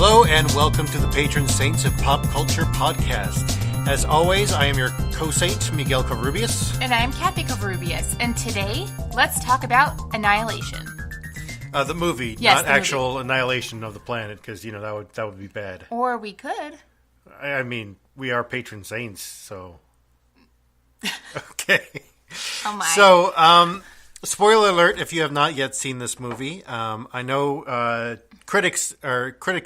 Hello and welcome to the Patron Saints of Pop Culture podcast. As always, I am your co-saint, Miguel Covarrubias. And I am Kathy Covarrubias. And today, let's talk about Annihilation. The movie, yes, not the actual movie. Annihilation of the planet, because, that would be bad. Or we could. I mean, we are patron saints, so... Okay. Oh my. So, spoiler alert if you have not yet seen this movie. I know critics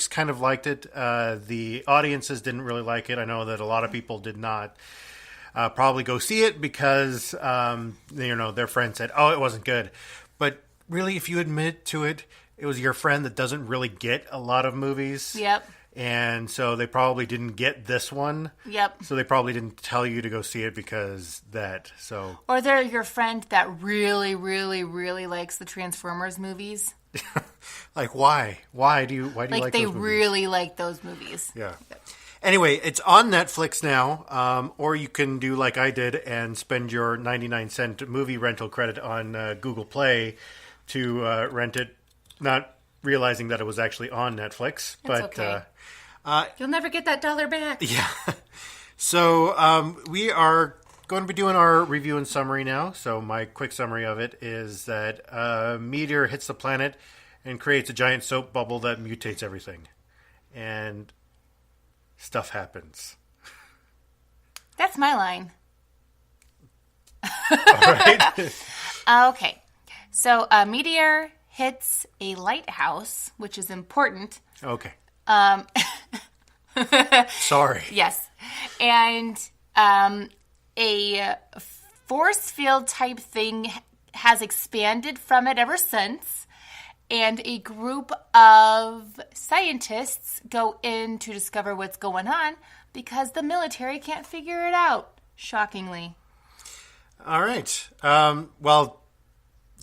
kind of liked it. The audiences didn't really like it. I know that a lot of people did not probably go see it because, their friend said, oh, it wasn't good. But really, if you admit to it, it was your friend that doesn't really get a lot of movies. Yep. And so they probably didn't get this one. Yep. So they probably didn't tell you to go see it because that. So. Or they're your friend that really, really, really likes the Transformers movies. Like why? Why do you like those movies? They really like those movies. Yeah. Anyway, it's on Netflix now, or you can do like I did and spend your 99-cent movie rental credit on Google Play to rent it, not realizing that it was actually on Netflix. That's but okay. You'll never get that $1 back. Yeah. So we are going to be doing our review and summary now. So my quick summary of it is that a meteor hits the planet and creates a giant soap bubble that mutates everything. And stuff happens. That's my line. All right. Okay. So a meteor hits a lighthouse, which is important. Okay. Sorry. Yes. And a force field type thing has expanded from it ever since. And a group of scientists go in to discover what's going on because the military can't figure it out, shockingly. All right. Well,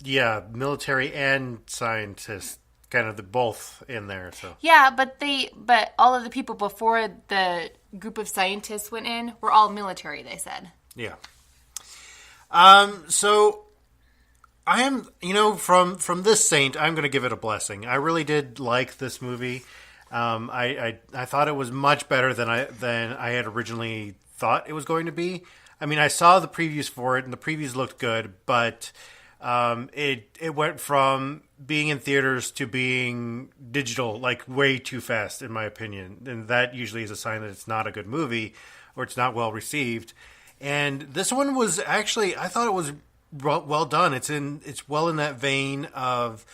yeah, military and scientists, kind of both in there. So yeah, but all of the people before the group of scientists went in were all military, they said. Yeah. So I am, from this saint, I'm going to give it a blessing. I really did like this movie. I thought it was much better than I had originally thought it was going to be. I mean, I saw the previews for it, and the previews looked good, but it went from being in theaters to being digital, like way too fast, in my opinion. And that usually is a sign that it's not a good movie or it's not well received. And this one was actually, I thought it was well done. It's well in that vein of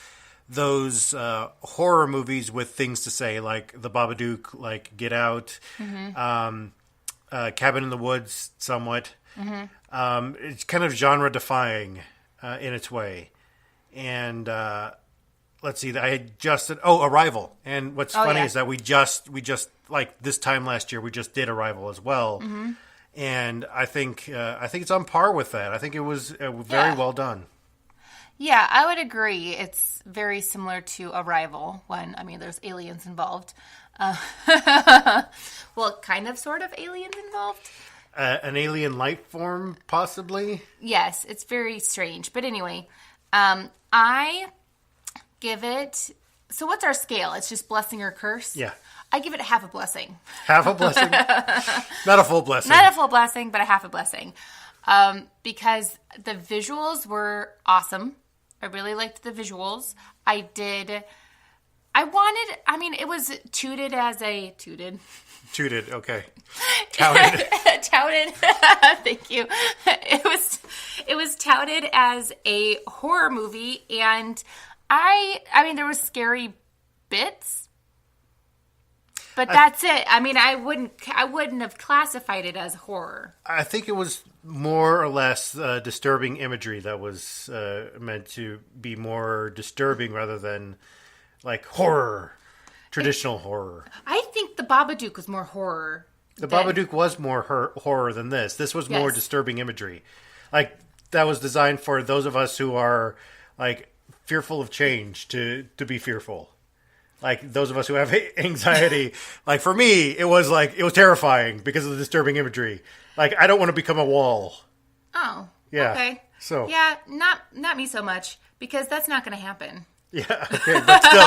those horror movies with things to say, like The Babadook, like Get Out, Cabin in the Woods, somewhat. Mm-hmm. It's kind of genre defying in its way. And let's see, I had just Arrival. And what's funny is that we just like this time last year we just did Arrival as well. Mm-hmm. And I think it's on par with that. I think it was very well done. Yeah, I would agree. It's very similar to Arrival when, there's aliens involved. Well, kind of, sort of aliens involved. An alien life form, possibly? Yes, it's very strange. But anyway, I give it... So what's our scale? It's just blessing or curse? Yeah. I give it half a blessing. Half a blessing? Not a full blessing. Not a full blessing, but a half a blessing. Because the visuals were awesome. I really liked the visuals. It was touted as a... Touted, okay. Touted. Touted. Thank you. It was touted as a horror movie, and there was scary bits, but that's it. I wouldn't have classified it as horror. I think it was more or less disturbing imagery that was meant to be more disturbing rather than like horror. Traditional horror. I think The Babadook was more horror. The Babadook was more horror than this. This was more disturbing imagery. Like, that was designed for those of us who are, like, fearful of change to be fearful. Like, those of us who have anxiety. Like, for me, it was terrifying because of the disturbing imagery. Like, I don't want to become a wall. Oh. Yeah. Okay. So. Yeah, not me so much, because that's not going to happen. Yeah, okay, but still,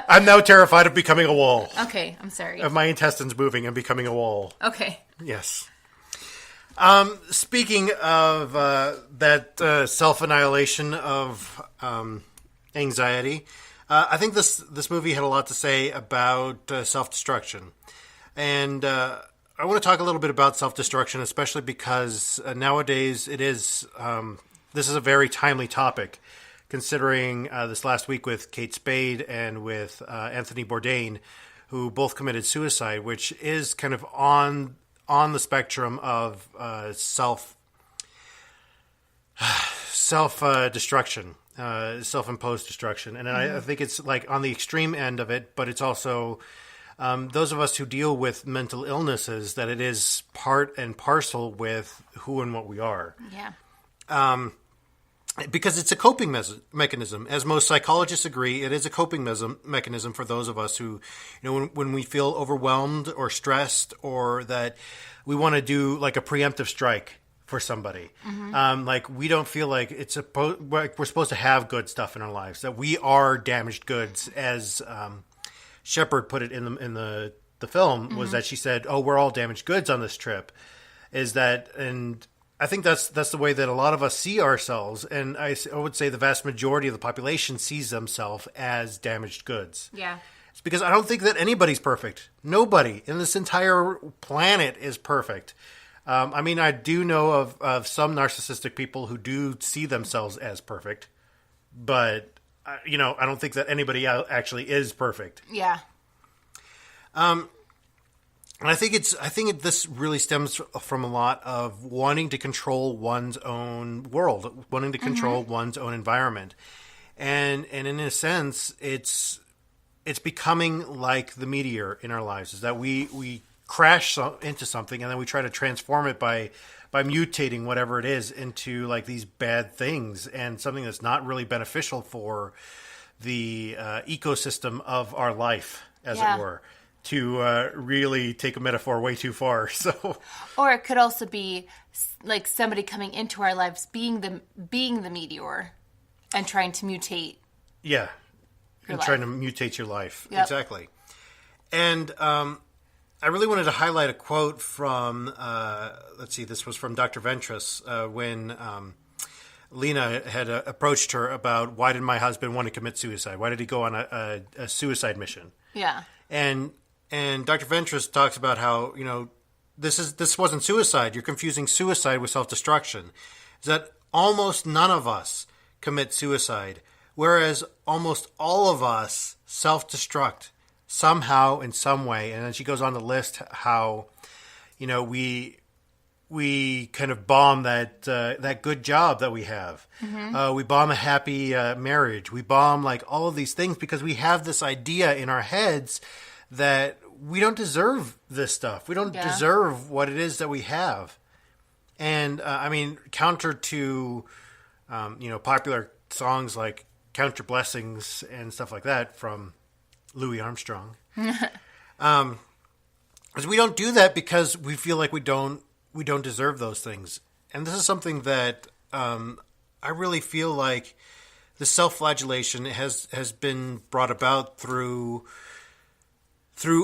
I'm now terrified of becoming a wall. Okay, I'm sorry. Of my intestines moving and becoming a wall. Okay. Yes. Speaking of that self-annihilation of anxiety, I think this movie had a lot to say about self-destruction. And I want to talk a little bit about self-destruction, especially because nowadays it is this is a very timely topic, considering this last week with Kate Spade and with Anthony Bourdain, who both committed suicide, which is kind of on the spectrum of self-destruction, self-imposed destruction. And I think it's like on the extreme end of it, but it's also those of us who deal with mental illnesses, that it is part and parcel with who and what we are. Yeah. Because it's a coping mechanism. As most psychologists agree, it is a coping mechanism for those of us who, when we feel overwhelmed or stressed, or that we want to do like a preemptive strike for somebody. Like we don't feel like we're supposed to have good stuff in our lives, that we are damaged goods, as Shepard put it in the film, was that she said, "Oh, we're all damaged goods on this trip." And I think that's the way that a lot of us see ourselves, and I would say the vast majority of the population sees themselves as damaged goods. Yeah. It's because I don't think that anybody's perfect. Nobody in this entire planet is perfect. I mean, I do know of some narcissistic people who do see themselves as perfect, but I don't think that anybody actually is perfect. Yeah. And I think this really stems from a lot of wanting to control one's own world, wanting to control one's own environment, and in a sense, it's becoming like the Meteor in our lives. Is that we crash into something and then we try to transform it by mutating whatever it is into like these bad things and something that's not really beneficial for the ecosystem of our life, as it were. To really take a metaphor way too far. So, or it could also be like somebody coming into our lives being the Meteor and trying to mutate. Yeah, and life. Trying to mutate your life. Yep. Exactly. And I really wanted to highlight a quote from, this was from Dr. Ventris when Lena had approached her about, why did my husband want to commit suicide? Why did he go on a suicide mission? Yeah. And Dr. Ventris talks about how, this wasn't suicide. You're confusing suicide with self-destruction. Is that almost none of us commit suicide, whereas almost all of us self-destruct somehow in some way. And then she goes on to list how, we kind of bomb that good job that we have. We bomb a happy marriage. We bomb like all of these things because we have this idea in our heads that we don't deserve this stuff. We don't deserve what it is that we have. And I mean, counter to popular songs like "Count Your Blessings" and stuff like that from Louis Armstrong, is we don't do that because we feel like we don't deserve those things. And this is something that I really feel like the self-flagellation has been brought about through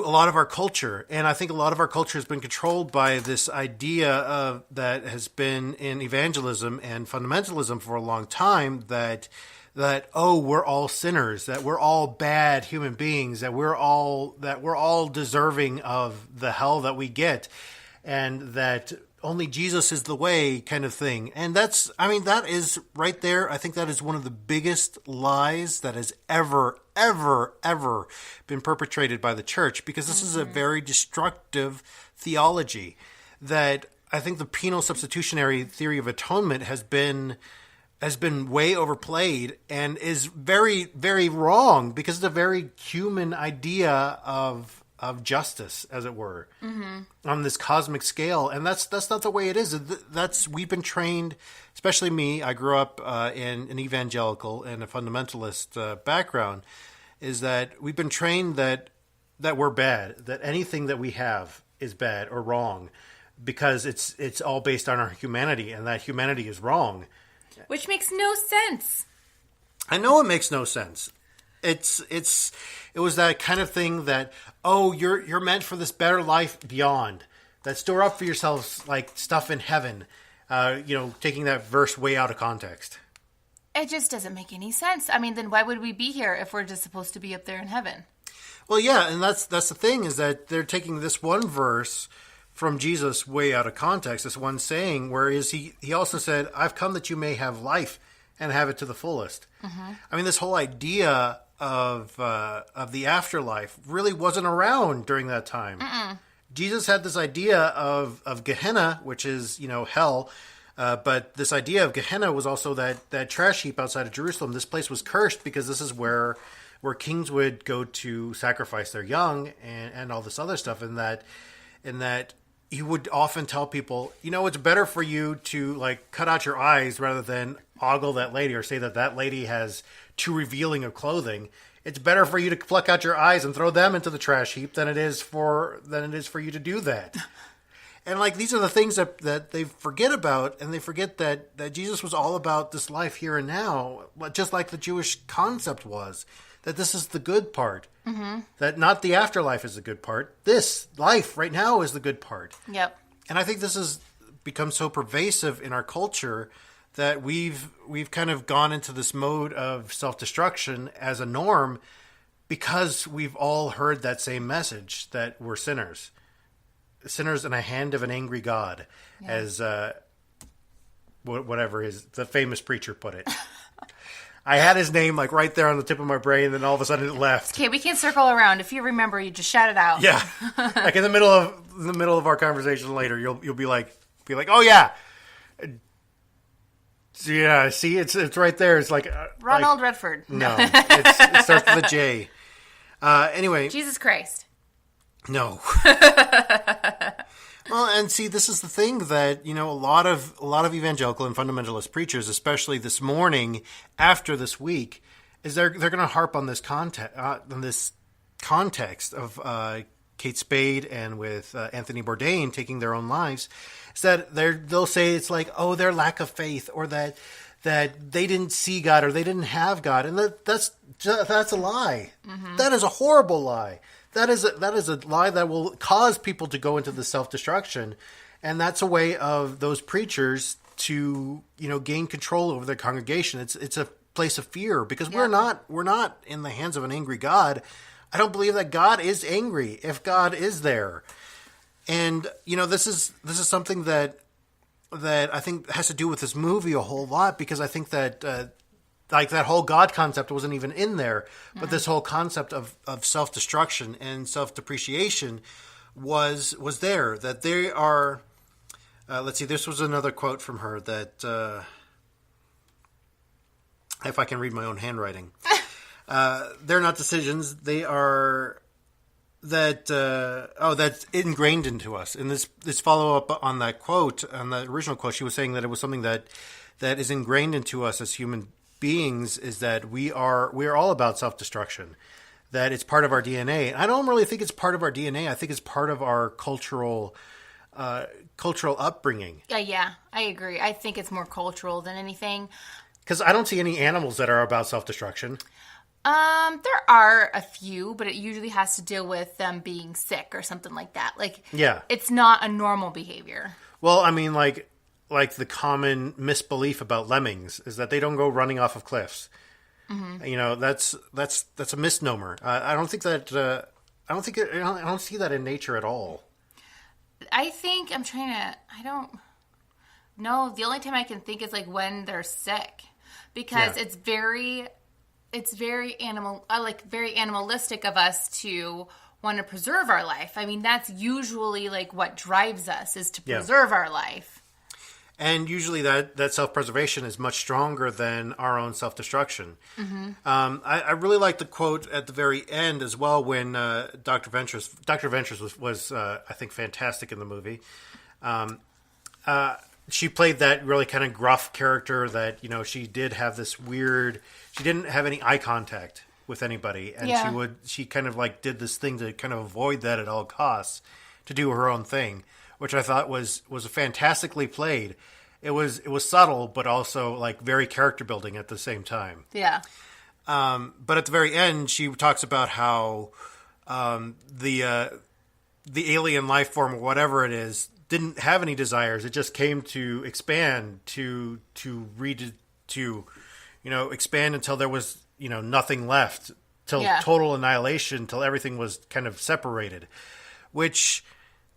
a lot of our culture. And I think a lot of our culture has been controlled by this idea that has been in evangelism and fundamentalism for a long time, that we're all sinners, that we're all bad human beings, that we're all deserving of the hell that we get, and that only Jesus is the way, kind of thing. And that is right there. I think that is one of the biggest lies that has ever been perpetrated by the church, because this is a very destructive theology. That I think the penal substitutionary theory of atonement has been way overplayed and is very, very wrong, because it's a very human idea of justice, as it were, on this cosmic scale. And that's not the way it is. We've been trained, especially me. I grew up in an evangelical and a fundamentalist background. Is that we've been trained that we're bad, that anything that we have is bad or wrong, because it's all based on our humanity, and that humanity is wrong. Which makes no sense. I know it makes no sense. It was that kind of thing that, oh, you're meant for this better life beyond. That store up for yourselves like stuff in heaven. Taking that verse way out of context. It just doesn't make any sense. I mean, then why would we be here if we're just supposed to be up there in heaven? Well, yeah, and that's the thing, is that they're taking this one verse from Jesus way out of context. This one saying, whereas he also said, "I've come that you may have life and have it to the fullest." Mm-hmm. I mean, this whole idea of the afterlife really wasn't around during that time. Mm-mm. Jesus had this idea of Gehenna, which is hell. But this idea of Gehenna was also that trash heap outside of Jerusalem. This place was cursed because this is where kings would go to sacrifice their young and all this other stuff. And that he would often tell people, it's better for you to like cut out your eyes rather than ogle that lady or say that lady has too revealing of clothing. It's better for you to pluck out your eyes and throw them into the trash heap than it is for you to do that. And like these are the things that they forget about, and they forget that Jesus was all about this life here and now, just like the Jewish concept was, that this is the good part. Mm-hmm. That not the afterlife is the good part. This life right now is the good part. Yep. And I think this has become so pervasive in our culture that we've kind of gone into this mode of self-destruction as a norm because we've all heard that same message that we're sinners. Sinners in a hand of an angry God, yeah. As whatever the famous preacher put it. I had his name like right there on the tip of my brain, and then all of a sudden it left. Okay, we can circle around. If you remember, you just shout it out. Yeah, like in the middle of our conversation later, you'll be like, oh yeah. Yeah, see, it's right there. It's like Ronald Redford. No, it starts with a J. Anyway, Jesus Christ. No. Well, and see, this is the thing that a lot of evangelical and fundamentalist preachers, especially this morning after this week, is they're going to harp on this context of Kate Spade and with Anthony Bourdain taking their own lives. Is that they'll say it's like, oh, their lack of faith, or that they didn't see God or they didn't have God, and that's a lie. Mm-hmm. That is a horrible lie. That is a lie that will cause people to go into the self-destruction, and that's a way of those preachers to gain control over their congregation. It's a place of fear because we're not in the hands of an angry God. I don't believe that God is angry if God is there. And this is something that I think has to do with this movie a whole lot, because I think that like that whole God concept wasn't even in there, but this whole concept of self-destruction and self-depreciation was there. That they are. Let's see. This was another quote from her that, if I can read my own handwriting, they're not decisions. They are. That's ingrained into us. And this follow up on that quote, on the original quote, she was saying that it was something that is ingrained into us as human beings, is that we are all about self-destruction, that it's part of our DNA. I don't really think it's part of our DNA. I think it's part of our cultural upbringing. Yeah, I agree. I think it's more cultural than anything. Because I don't see any animals that are about self-destruction. There are a few, but it usually has to deal with them being sick or something like that. Like, yeah, it's not a normal behavior. Well, I mean, like the common misbelief about lemmings is that they don't go running off of cliffs. Mm-hmm. That's a misnomer. I don't think that. I don't see that in nature at all. I think I don't know. The only time I can think is like when they're sick, because it's very very animalistic of us to want to preserve our life. I mean, that's usually like what drives us, is to preserve our life. And usually that self-preservation is much stronger than our own self-destruction. Mm-hmm. I really like the quote at the very end as well, when Dr. Ventures was I think fantastic in the movie. She played that really kind of gruff character that, she did have this weird, she didn't have any eye contact with anybody. And she kind of like did this thing to kind of avoid that at all costs, to do her own thing, which I thought was fantastically played. was subtle, but also like very character building at the same time. Yeah. But at the very end, she talks about how the alien life form or whatever it is didn't have any desires. It just came to expand, to expand until there was nothing left, till total annihilation, till everything was kind of separated. Which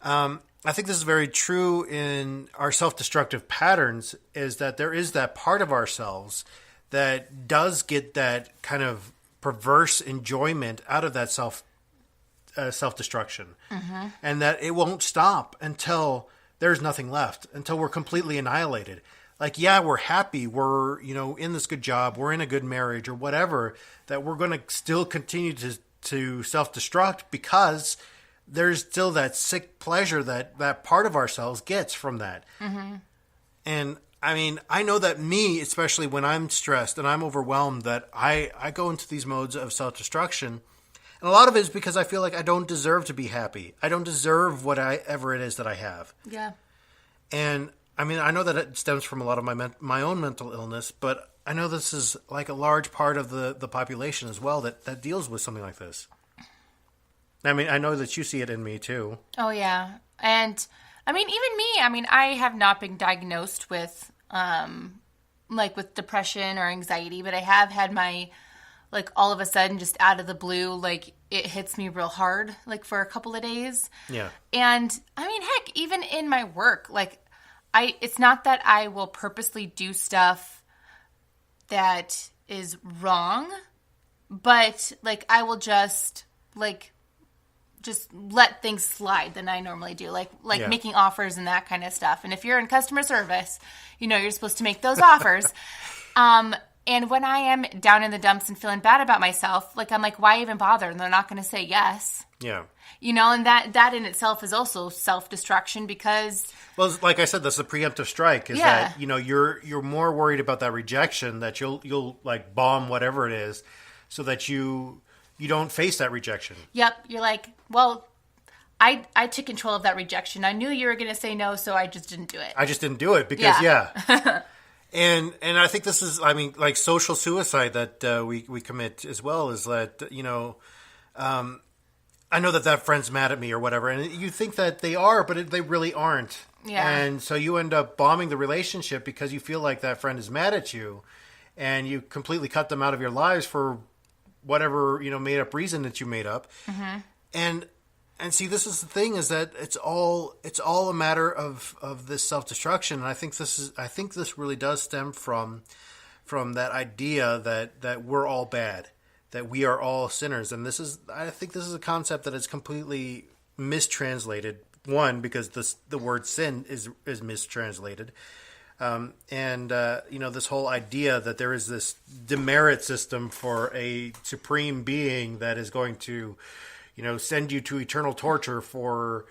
I think this is very true in our self-destructive patterns. Is that there is that part of ourselves that does get that kind of perverse enjoyment out of that self-destruction. Mm-hmm. And that it won't stop until there's nothing left, until we're completely annihilated. Like, yeah, we're happy, we're, in this good job, we're in a good marriage or whatever, that we're going to still continue to self-destruct because there's still that sick pleasure that part of ourselves gets from that. Mm-hmm. And I mean, I know that me, especially when I'm stressed and I'm overwhelmed, that I go into these modes of self-destruction. And a lot of it is because I feel like I don't deserve to be happy. I don't deserve whatever it is that I have. Yeah. And I mean, I know that it stems from a lot of my own mental illness, but I know this is like a large part of the population as well that deals with something like this. I mean, I know that you see it in me too. Oh, yeah. And I mean, even me, I have not been diagnosed with with depression or anxiety, but I have had my, all of a sudden, just out of the blue, it hits me real hard, for a couple of days. Yeah. And I mean, heck, even in my work, it's not that I will purposely do stuff that is wrong, but I will just let things slide than I normally do, making offers and that kind of stuff. And if you're in customer service, you're supposed to make those offers. And when I am down in the dumps and feeling bad about myself, I'm like, why even bother? And they're not going to say yes. Yeah. And that in itself is also self-destruction because... Well, like I said, that's a preemptive strike. Is that you're more worried about that rejection, that you'll bomb whatever it is, so that you don't face that rejection. Yep. You're like, well, I took control of that rejection. I knew you were going to say no, so I just didn't do it. I just didn't do it because And I think this is, social suicide that we commit as well is that, I know that friend's mad at me or whatever, and you think that they are, but they really aren't. Yeah. And so you end up bombing the relationship because you feel like that friend is mad at you, and you completely cut them out of your lives for whatever, made up reason that you made up. Mm-hmm. And see, this is the thing, is that it's all a matter of this self-destruction. And I think this really does stem from that idea that we're all bad, that we are all sinners. And I think this is a concept that is completely mistranslated. One, because the word sin is mistranslated. This whole idea that there is this demerit system for a supreme being that is going to, send you to eternal torture for,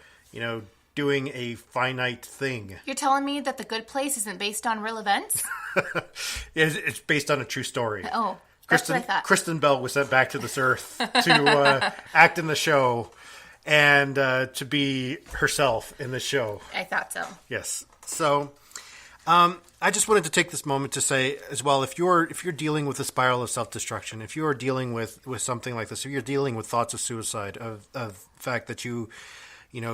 doing a finite thing. You're telling me that The Good Place isn't based on real events? It's based on a true story. Oh, that's what I thought. Kristen Bell was sent back to this earth to act in the show and to be herself in the show. I thought so. Yes. So... I just wanted to take this moment to say as well, if you're dealing with a spiral of self-destruction, if you are dealing with something like this, if you're dealing with thoughts of suicide, of the fact that you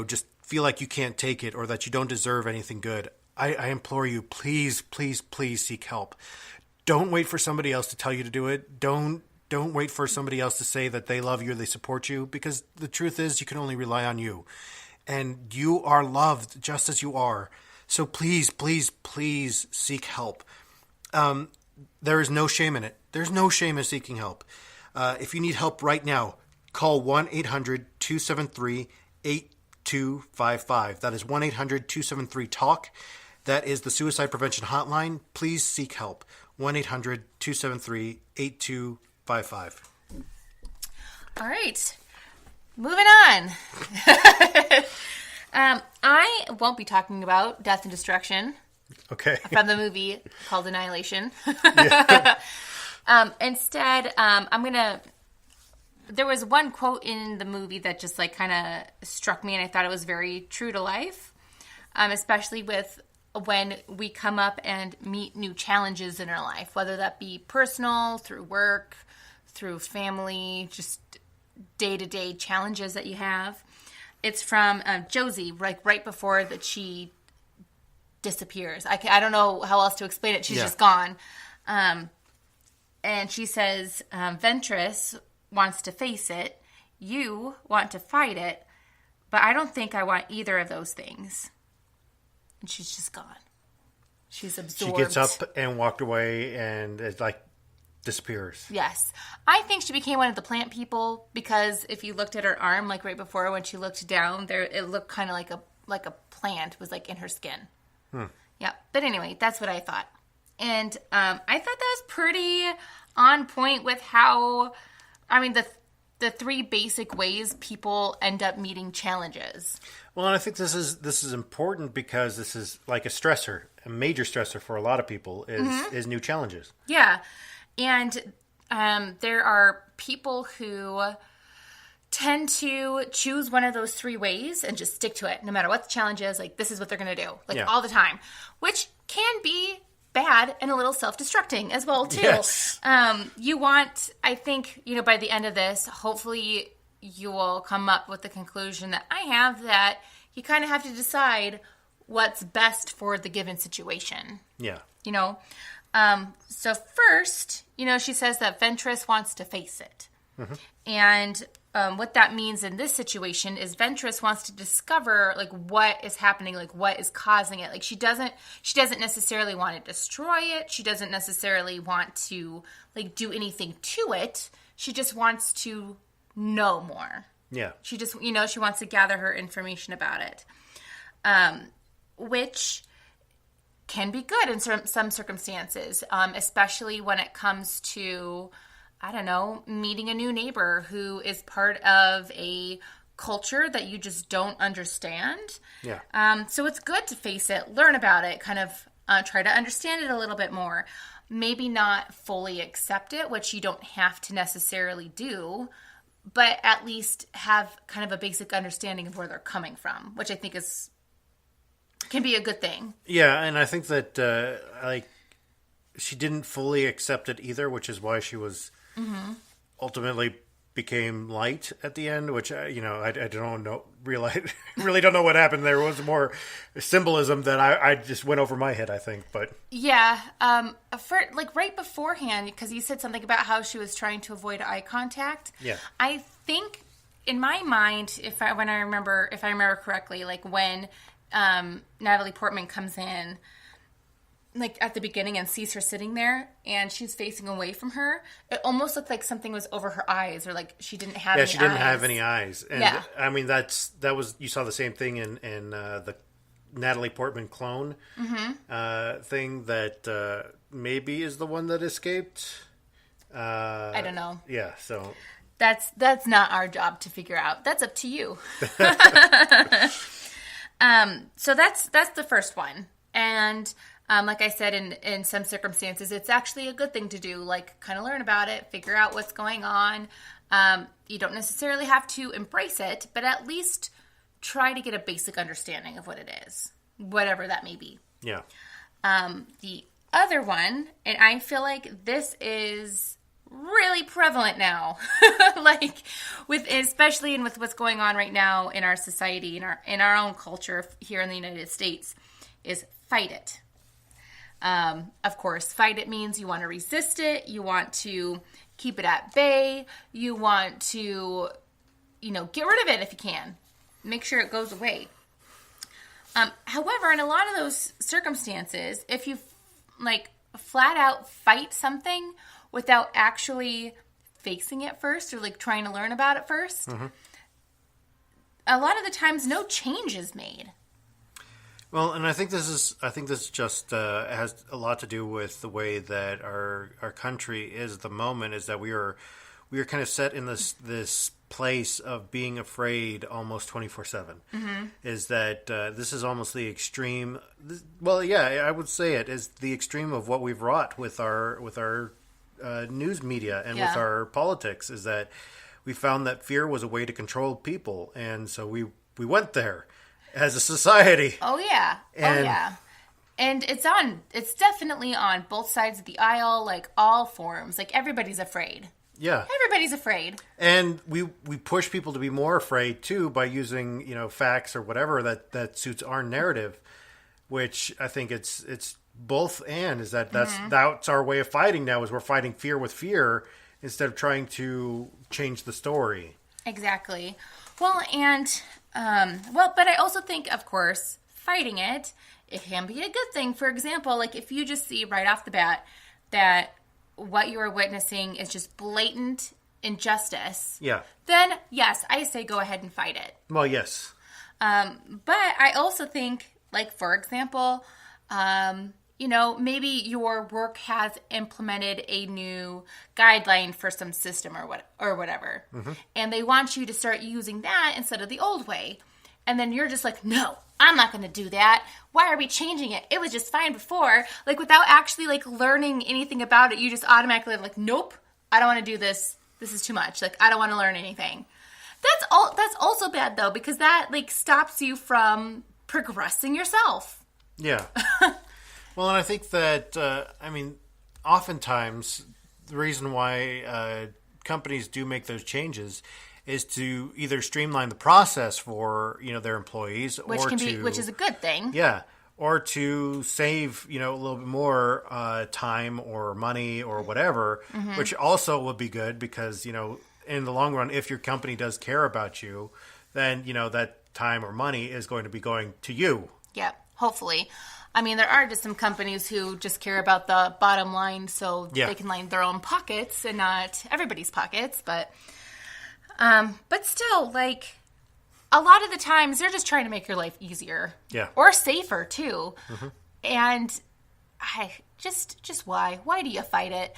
just feel like you can't take it or that you don't deserve anything good, I implore you, please, please, please seek help. Don't wait for somebody else to tell you to do it. Don't wait for somebody else to say that they love you or they support you, because the truth is you can only rely on you. And you are loved just as you are. So please, please, please seek help. There is no shame in it. There's no shame in seeking help. If you need help right now, call 1-800-273-8255. That is 1-800-273-TALK. That is the Suicide Prevention Hotline. Please seek help. 1-800-273-8255. All right. Moving on. I won't be talking about death and destruction. Okay. From the movie called Annihilation. Instead, I'm going to... There was one quote in the movie that just kind of struck me, and I thought it was very true to life, especially with when we come up and meet new challenges in our life, whether that be personal, through work, through family, just day-to-day challenges that you have. It's from Josie, like right before that she disappears. I don't know how else to explain it. She's just gone. And she says, Ventress wants to face it. You want to fight it. But I don't think I want either of those things. And she's just gone. She's absorbed. She gets up and walked away and it like disappears. Yes. I think she became one of the plant people because if you looked at her arm, like right before when she looked down, there it looked kind of like a plant was like in her skin. Yeah. But anyway, that's what I thought. And I thought that was pretty on point with how, I mean, the three basic ways people end up meeting challenges. Well, and I think this is important because this is like a stressor, a major stressor for a lot of people is new challenges. Yeah. And there are people who tend to choose one of those three ways and just stick to it no matter what the challenge is. Like, this is what they're going to do, like all the time, which can be bad and a little self-destructing as well, too. Yes. You want, I think, by the end of this, hopefully you will come up with the conclusion that I have, that you kind of have to decide what's best for the given situation. Yeah. So first, she says that Ventress wants to face it. Mm-hmm. And what that means in this situation is Ventress wants to discover like what is happening, like what is causing it. Like she doesn't necessarily want to destroy it. She doesn't necessarily want to like do anything to it. She just wants to know more. Yeah. She just, she wants to gather her information about it. Which can be good in some circumstances, especially when it comes to, I don't know, meeting a new neighbor who is part of a culture that you just don't understand. Yeah. So it's good to face it, learn about it, kind of try to understand it a little bit more. Maybe not fully accept it, which you don't have to necessarily do, but at least have kind of a basic understanding of where they're coming from, which I think can be a good thing. Yeah, and I think that she didn't fully accept it either, which is why she was ultimately became light at the end, which I don't know, really don't know what happened. There was more symbolism that I just went over my head, I think. But yeah, for like right beforehand, because you said something about how she was trying to avoid eye contact. Yeah, I think in my mind, if I remember correctly, like when Natalie Portman comes in, like at the beginning and sees her sitting there and she's facing away from her, it almost looked like something was over her eyes, or like she didn't have any eyes. Yeah, she didn't have any eyes. And yeah. I mean, that was, you saw the same thing in the Natalie Portman clone thing that maybe is the one that escaped. I don't know. Yeah, so that's not our job to figure out. That's up to you. So that's the first one. And like I said, in some circumstances, it's actually a good thing to do, like kind of learn about it, figure out what's going on. You don't necessarily have to embrace it, but at least try to get a basic understanding of what it is, whatever that may be. Yeah. The other one, and I feel like this is really prevalent now, like especially with what's going on right now in our society, in our own culture here in the United States, is fight it. Of course, fight it means you want to resist it. You want to keep it at bay. You want to, get rid of it if you can. Make sure it goes away. However, in a lot of those circumstances, if you flat out fight something without actually facing it first, or trying to learn about it first, a lot of the times no change is made. Well, and I think this just has a lot to do with the way that our country is at the moment, is that we are kind of set in this place of being afraid almost 24/7. Is that this is almost the extreme? Well, yeah, I would say it is the extreme of what we've wrought with our news media and with our politics. Is that we found that fear was a way to control people, and so we went there as a society. Oh yeah. And it's definitely on both sides of the aisle, like all forms. Like everybody's afraid. Yeah. Everybody's afraid. And we push people to be more afraid too by using, facts or whatever that suits our narrative, which I think it's both and is that's our way of fighting now is we're fighting fear with fear instead of trying to change the story. Exactly. Well, and but I also think, of course, fighting it can be a good thing. For example, like if you just see right off the bat that what you are witnessing is just blatant injustice, then yes, I say go ahead and fight it. Well, yes. But I also think, like, for example, maybe your work has implemented a new guideline for some system or whatever, and they want you to start using that instead of the old way. And then you're just like, no, I'm not going to do that. Why are we changing it? It was just fine before. Like, without actually, like, learning anything about it, you just automatically like, nope, I don't want to do this. This is too much. Like, I don't want to learn anything. That's also bad, though, because that, like, stops you from progressing yourself. Yeah. Well, and I think that, oftentimes the reason why companies do make those changes is to either streamline the process for, their employees which is a good thing. Yeah. Or to save, a little bit more time or money or whatever, which also would be good because, in the long run, if your company does care about you, then, that time or money is going to be going to you. Yeah, hopefully. I mean, there are just some companies who just care about the bottom line so they can line their own pockets and not everybody's pockets. But still, like, a lot of the times they're just trying to make your life easier. Yeah. Or safer, too. And just why? Why do you fight it?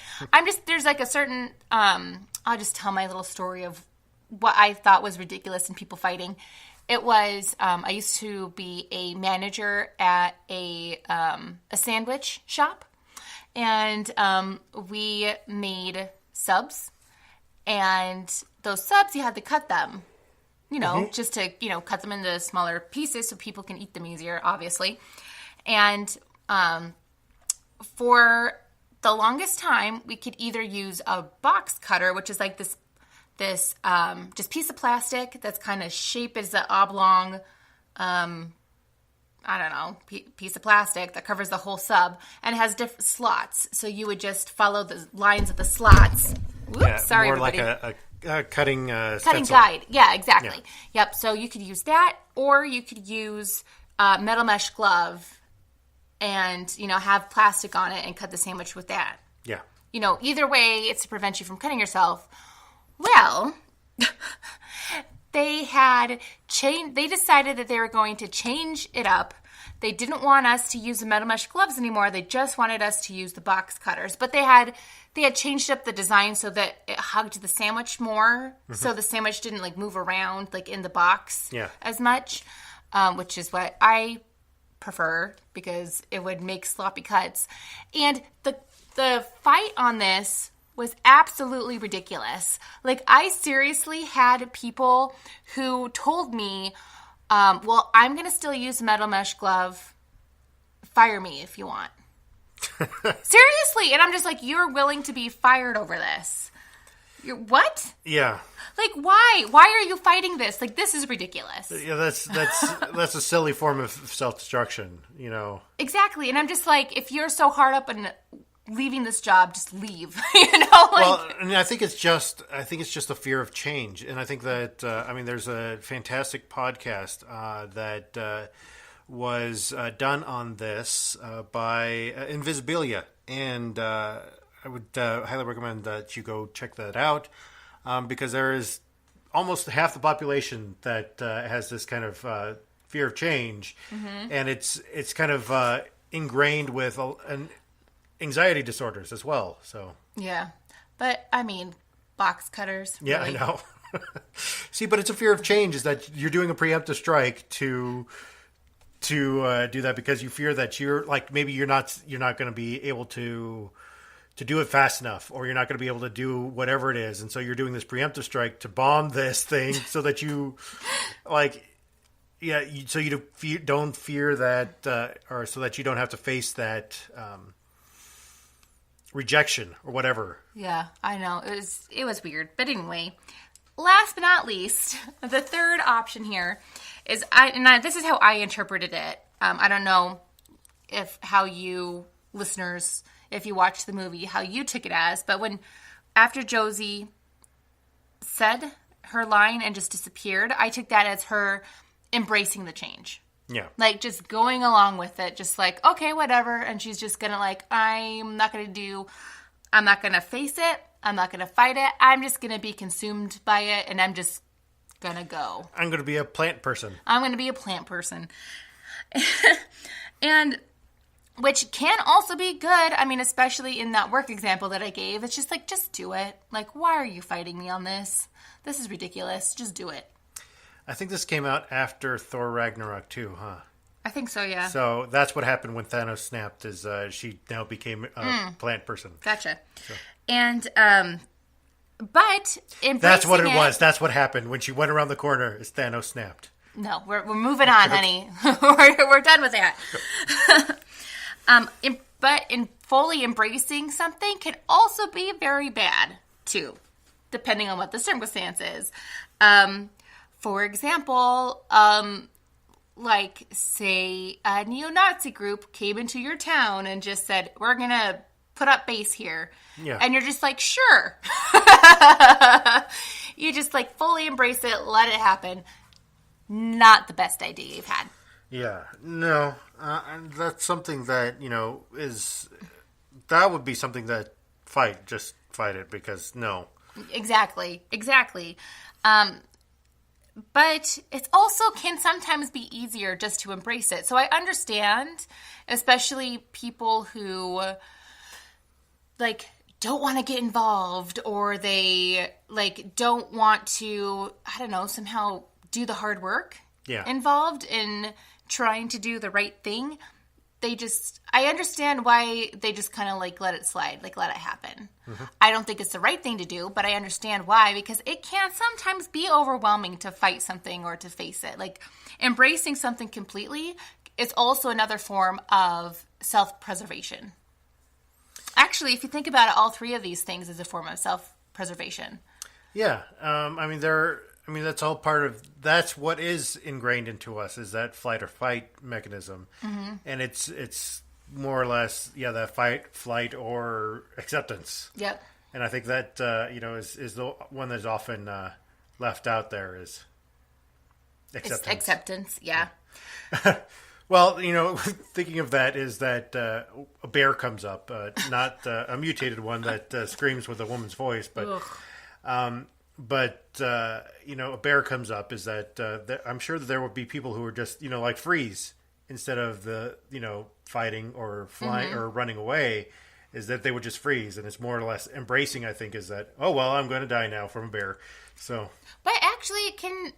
There's like a certain, I'll just tell my little story of what I thought was ridiculous in people fighting. It was, I used to be a manager at a sandwich shop, and we made subs, and those subs, you had to cut them, just to, cut them into smaller pieces so people can eat them easier, obviously. And for the longest time, we could either use a box cutter, which is like this just piece of plastic that's kind of shaped as an oblong, piece of plastic that covers the whole sub, and it has different slots. So you would just follow the lines of the slots. Whoops, sorry, more everybody. Like a cutting guide. Yeah, exactly. Yeah. Yep. So you could use that, or you could use metal mesh glove, and have plastic on it and cut the sandwich with that. Yeah. Either way, it's to prevent you from cutting yourself. Well, they decided that they were going to change it up. They didn't want us to use the metal mesh gloves anymore. They just wanted us to use the box cutters. But they had changed up the design so that it hugged the sandwich more, so the sandwich didn't like move around like in the box as much, which is what I prefer because it would make sloppy cuts. And the fight on this was absolutely ridiculous. Like, I seriously had people who told me, well, I'm going to still use metal mesh glove. Fire me if you want. Seriously. And I'm just like, you're willing to be fired over this. What? Yeah. Like, why? Why are you fighting this? Like, this is ridiculous. Yeah, that's a silly form of self-destruction, Exactly. And I'm just like, if you're so hard up and leaving this job, just leave. Well, and I think it's just a fear of change, and I think that there's a fantastic podcast that was done on this by Invisibilia, and I would highly recommend that you go check that out because there is almost half the population that has this kind of fear of change, and it's kind of ingrained with an anxiety disorders as well. So yeah, but box cutters. Yeah, really. I know. See, but it's a fear of change. Is that you're doing a preemptive strike to do that because you fear that you're like maybe you're not going to be able to do it fast enough, or you're not going to be able to do whatever it is, and so you're doing this preemptive strike to bomb this thing so that you like so you don't fear that, or so that you don't have to face that rejection or whatever. Yeah, I know. It was weird. But anyway, last but not least, the third option here is, this is how I interpreted it. I don't know how you listeners, if you watched the movie, how you took it as, but after Josie said her line and just disappeared, I took that as her embracing the change. Yeah. Like, just going along with it, just like, okay, whatever, and she's just gonna, like, I'm not gonna face it, I'm not gonna fight it, I'm just gonna be consumed by it, and I'm just gonna go. I'm gonna be a plant person. And which can also be good. I mean, especially in that work example that I gave. It's just like, just do it. Like, why are you fighting me on this? This is ridiculous. Just do it. I think this came out after Thor Ragnarok too, huh? I think so, yeah. So that's what happened when Thanos snapped, is she now became a plant person. Gotcha. So. And, but that's what it was. That's what happened when she went around the corner, is Thanos snapped. No, we're moving on, honey. we're done with that. But in fully embracing something can also be very bad too, depending on what the circumstance is. For example, like, say a neo-Nazi group came into your town and just said, we're gonna put up base here. Yeah. And you're just like, sure. You just, like, fully embrace it, let it happen. Not the best idea you've had. Yeah, no, and that's something that, that would be something that just fight it, because no. Exactly. But it also can sometimes be easier just to embrace it. So I understand, especially people who, like, don't want to get involved, or they, like, don't want to, I don't know, somehow do the hard work involved in trying to do the right thing. I understand why they just kind of, like, let it slide, like, let it happen. Mm-hmm. I don't think it's the right thing to do, but I understand why, because it can sometimes be overwhelming to fight something or to face it. Like, embracing something completely is also another form of self-preservation. Actually, if you think about it, all three of these things is a form of self-preservation. Yeah. That's all that's what is ingrained into us, is that flight or fight mechanism. Mm-hmm. And it's more or less, that fight, flight, or acceptance. Yep. And I think that, is the one that's often left out there, is acceptance. It's acceptance, yeah. Well, thinking of that is that a bear comes up, not a mutated one that screams with a woman's voice, but... a bear comes up, is that I'm sure that there would be people who are just, like, freeze instead of the, fighting or flying or running away, is that they would just freeze. And it's more or less embracing, I think, is that, oh, well, I'm going to die now from a bear. So. But actually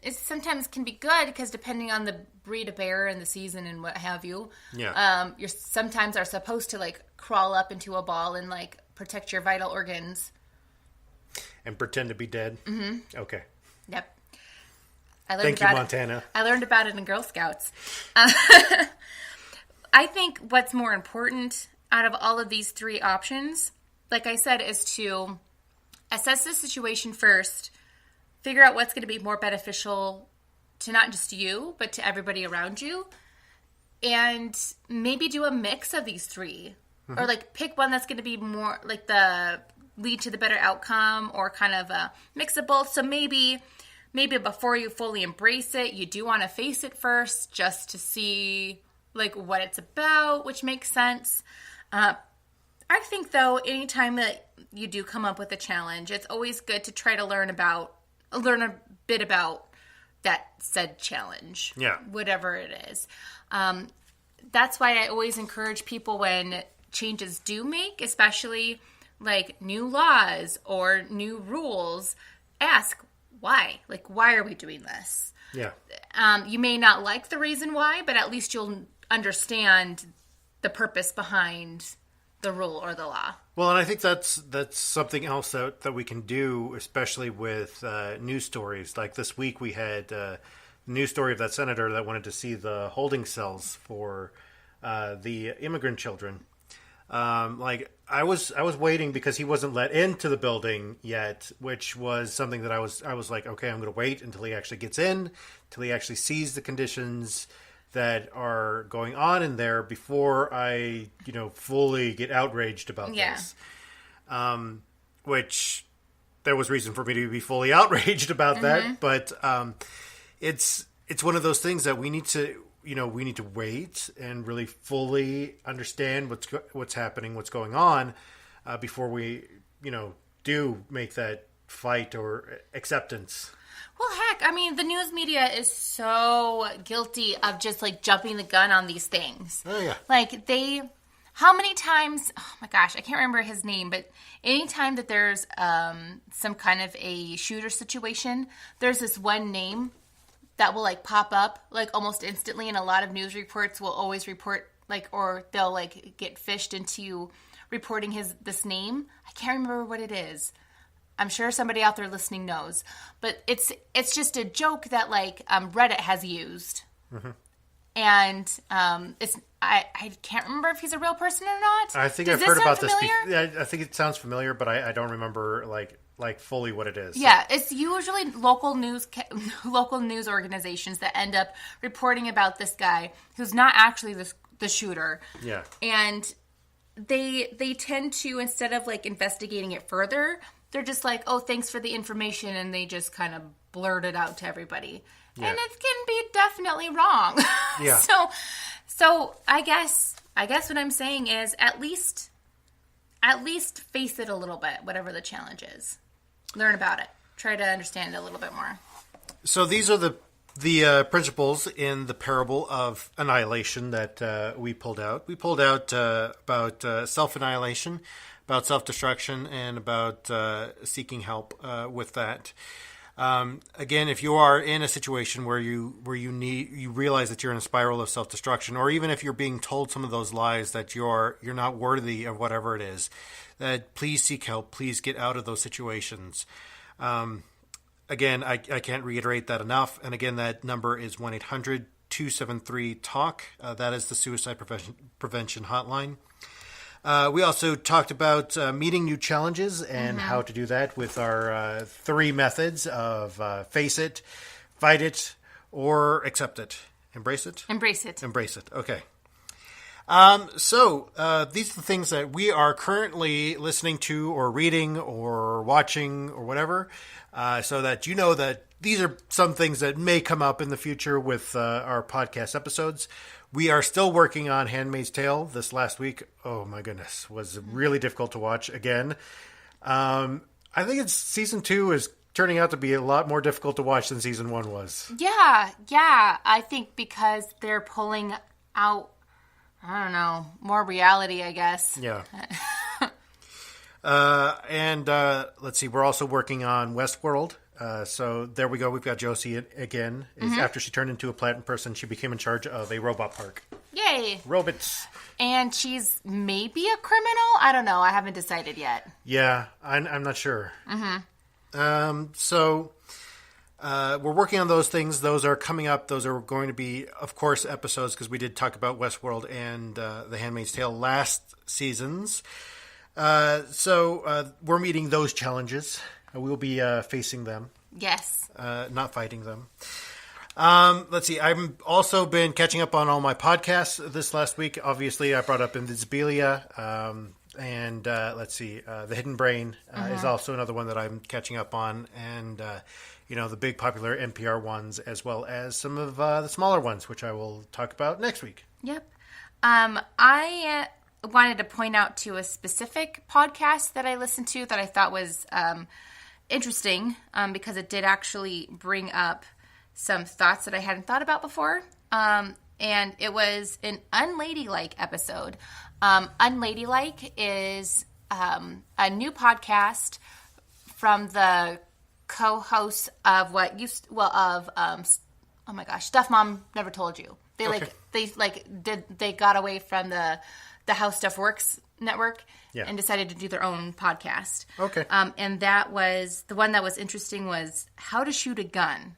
it sometimes can be good, because depending on the breed of bear and the season and what have you, you sometimes are supposed to, like, crawl up into a ball and, like, protect your vital organs. And pretend to be dead? Mm-hmm. Okay. Yep. Thank you, Montana. I learned about it in Girl Scouts. I think what's more important out of all of these three options, like I said, is to assess the situation first, figure out what's going to be more beneficial to not just you, but to everybody around you, and maybe do a mix of these three. Mm-hmm. Or, like, pick one that's going to be more, like, lead to the better outcome, or kind of a mix of both. So maybe before you fully embrace it, you do want to face it first, just to see, like, what it's about, which makes sense. I think, though, anytime that you do come up with a challenge, it's always good to try to learn a bit about that said challenge. Yeah. Whatever it is. That's why I always encourage people, when changes do make, especially like new laws or new rules, ask why. Like, why are we doing this? Yeah. You may not like the reason why, but at least you'll understand the purpose behind the rule or the law. Well, and I think that's something else that we can do, especially with news stories. Like this week we had news story of that senator that wanted to see the holding cells for the immigrant children. I was waiting because he wasn't let into the building yet, which was something that I was like, okay, I'm going to wait until he actually gets in, until he actually sees the conditions that are going on in there before I, fully get outraged about this. Which there was reason for me to be fully outraged about that, but it's one of those things that we need to wait and really fully understand what's happening, what's going on, before we, do make that fight or acceptance. Well, heck, I mean, the news media is so guilty of just, jumping the gun on these things. Oh, yeah. How many times, oh my gosh, I can't remember his name, but anytime that there's some kind of a shooter situation, there's this one name that will pop up almost instantly, and a lot of news reports will always report or they'll get fished into reporting this name. I can't remember what it is. I'm sure somebody out there listening knows, but it's just a joke that Reddit has used, and I can't remember if he's a real person or not. I think I've heard about this. I think it sounds familiar, but I don't remember fully what it is. Yeah, it's usually local news organizations that end up reporting about this guy who's not actually the shooter. Yeah, and they tend to, instead of investigating it further, they're just oh, thanks for the information, and they just kind of blurt it out to everybody. Yeah. And it can be definitely wrong. Yeah. So I guess what I'm saying is at least face it a little bit, whatever the challenge is. Learn about it. Try to understand it a little bit more. So these are the principles in the parable of annihilation that we pulled out. We pulled out about self-annihilation, about self-destruction, and about seeking help with that. Again, if you are in a situation where you realize that you're in a spiral of self-destruction, or even if you're being told some of those lies that you're not worthy of whatever it is, that please seek help. Please get out of those situations. Again, I can't reiterate that enough. And again, that number is 1-800-273-TALK. That is the Suicide Prevention Hotline. We also talked about meeting new challenges and how to do that with our 3 methods of face it, fight it, or accept it. Embrace it? Embrace it. Embrace it. Okay. So these are the things that we are currently listening to or reading or watching or whatever, so that you know that these are some things that may come up in the future with our podcast episodes. We are still working on Handmaid's Tale. This last week, oh my goodness, was really difficult to watch again. I think season 2 is turning out to be a lot more difficult to watch than season 1 was. Yeah. I think because they're pulling out, I don't know, more reality, I guess. Yeah. And let's see, we're also working on Westworld. So there we go. We've got Josie again. After she turned into a plant person, she became in charge of a robot park. Yay. Robots. And she's maybe a criminal? I don't know. I haven't decided yet. Yeah, I'm not sure. So we're working on those things. Those are coming up. Those are going to be, of course, episodes, because we did talk about Westworld and The Handmaid's Tale last seasons. So we're meeting those challenges. We'll be facing them. Yes. Not fighting them. Let's see. I've also been catching up on all my podcasts this last week. Obviously, I brought up Invisibilia. And let's see. The Hidden Brain is also another one that I'm catching up on. And, the big popular NPR ones, as well as some of the smaller ones, which I will talk about next week. Yep. I wanted to point out to a specific podcast that I listened to that I thought was interesting, because it did actually bring up some thoughts that I hadn't thought about before. And it was an Unladylike episode. Unladylike is a new podcast from the co-hosts of oh my gosh, Stuff Mom Never Told You. They got away from the How Stuff Works network. Yeah. And decided to do their own podcast. Okay. And that was, the one that was interesting was How to Shoot a Gun.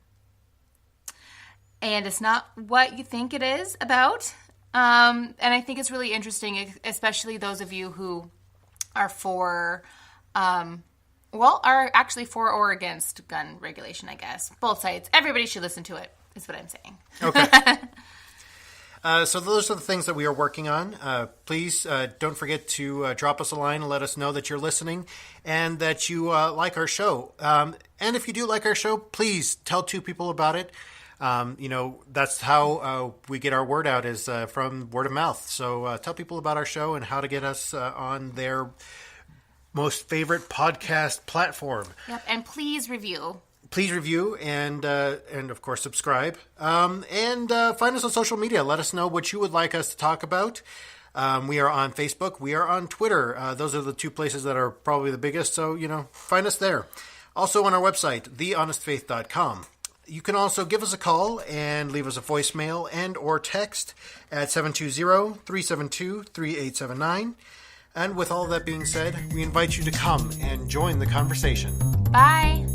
and it's not what you think it is about. And I think it's really interesting, especially those of you who are for, are actually for or against gun regulation, I guess. Both sides. Everybody should listen to it, is what I'm saying. Okay. So those are the things that we are working on. Please don't forget to drop us a line and let us know that you're listening and that you like our show. And if you do like our show, please tell 2 people about it. That's how we get our word out, is from word of mouth. So tell people about our show and how to get us on their most favorite podcast platform. Yep, and please review. Please review and of course subscribe. And find us on social media. Let us know what you would like us to talk about. We are on Facebook. We are on Twitter. Those are the 2 places that are probably the biggest. So, find us there. Also on our website, thehonestfaith.com. You can also give us a call and leave us a voicemail and or text at 720-372-3879. And with all that being said, we invite you to come and join the conversation. Bye.